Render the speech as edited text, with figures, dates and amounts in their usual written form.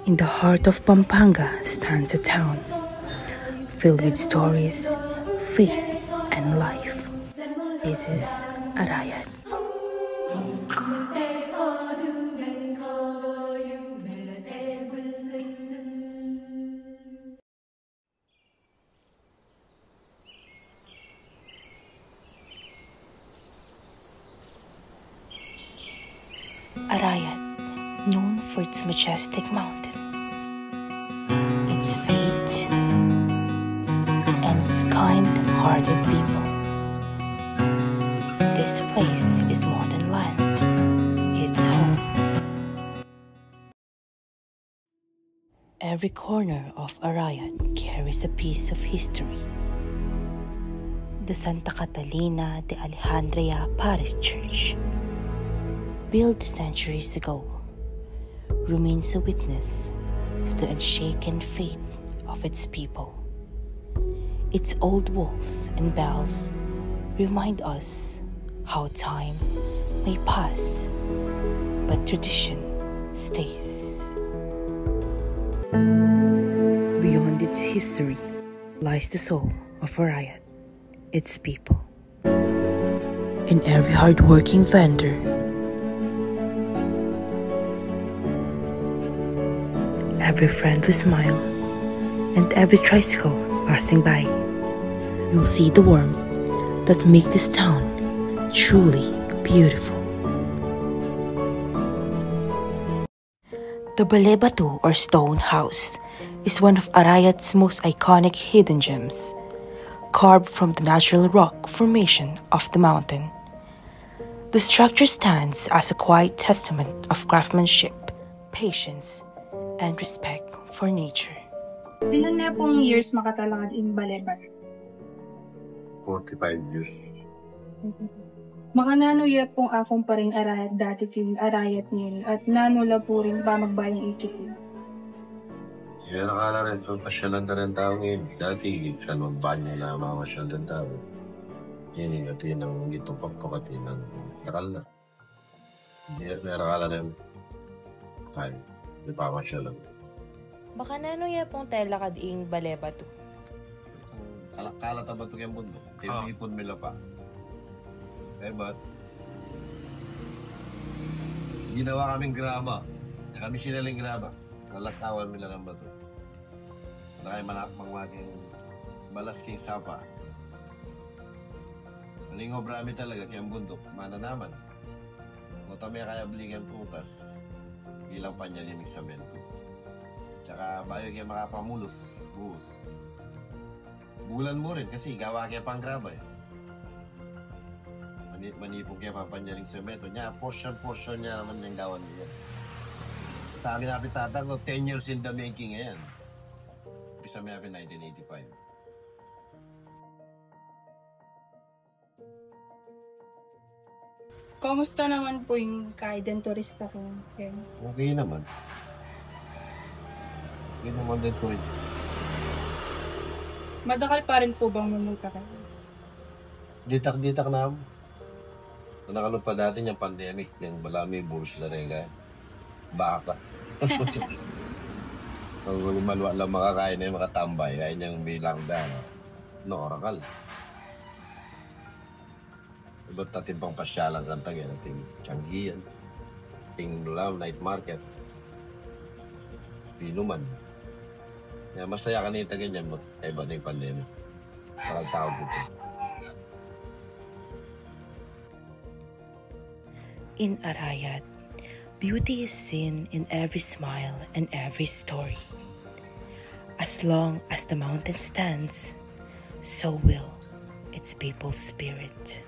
In the heart of Pampanga stands a town filled with stories, faith, and life. This is Arayat. Arayat, known for its majestic mountain, its faith, and its kind-hearted people. This place is more than land, it's home. Every corner of Arayat carries a piece of history. The Santa Catalina de Alejandria Parish Church, built centuries ago, remains a witness to the unshaken faith of its people. Its old walls and bells remind us how time may pass, but tradition stays. Beyond its history lies the soul of Arayat, its people. In every hard-working vendor, every friendly smile, and every tricycle passing by, you'll see the warmth that make this town truly beautiful. The Balebatu or Stone House is one of Arayat's most iconic hidden gems, carved from the natural rock formation of the mountain. The structure stands as a quiet testament of craftsmanship, patience, and respect for nature. Ilan na pong years makatalakad in Balebar? 45 years. Makanano ya pong akong paring arayat dati kin arayat niyo at nanula po rin pa magbayang ikitin. Yan nakala rin kung pasyalan na rin tao ngayon. Dati, sa magbanyo na mamasyal ng tao. Yan natin ang itupak-tukatin ng taral na. Yan nakala rin. Ay, di pa masyal lang. Baka nano ya pong tela kadiing Balebatu? Kalat na ba ito kayong mundo? Ipon mila pa. Eh, ba't? Ginawa kaming graba. Kami sinaling graba. Nalatawan nila ng bato. Nakay manakmang maging balas king sapa. Malingo brami talaga kayang bundok. Mana naman. Matami kaya baligan putas. Bilang panyalinig sa bento. Tsaka bayo kaya makapamulos. Buhos. Bulan mo rin kasi gawa kaya pang graba eh. Manipong kaya papanyaling semento niya. Portion niya naman yung gawan niya. Sabi namin tatang ko, 10 years in the making ngayon. Bisa may namin 1985. Kamusta naman po yung kaiden turista ko? Okay naman. Okay naman din po rin. Madakal pa rin po bang mamuta kayo? Ditak-ditak na ako. Nakalong pa dati yung pandemic, yung balami, bullshit na rin kaya. Baka. Kung malwa lang makakain na yung makatambay, kaya niyang bilang dano. No, orakal. Iba't natin pang pasyalang kantang yan, ating Tianggian, ating night market, Pinuman. Kaya masaya ka nita ganyan mo, kaya ba na yung pandemic? Parang tawag dito. In Arayat, beauty is seen in every smile and every story. As long as the mountain stands, so will its people's spirit.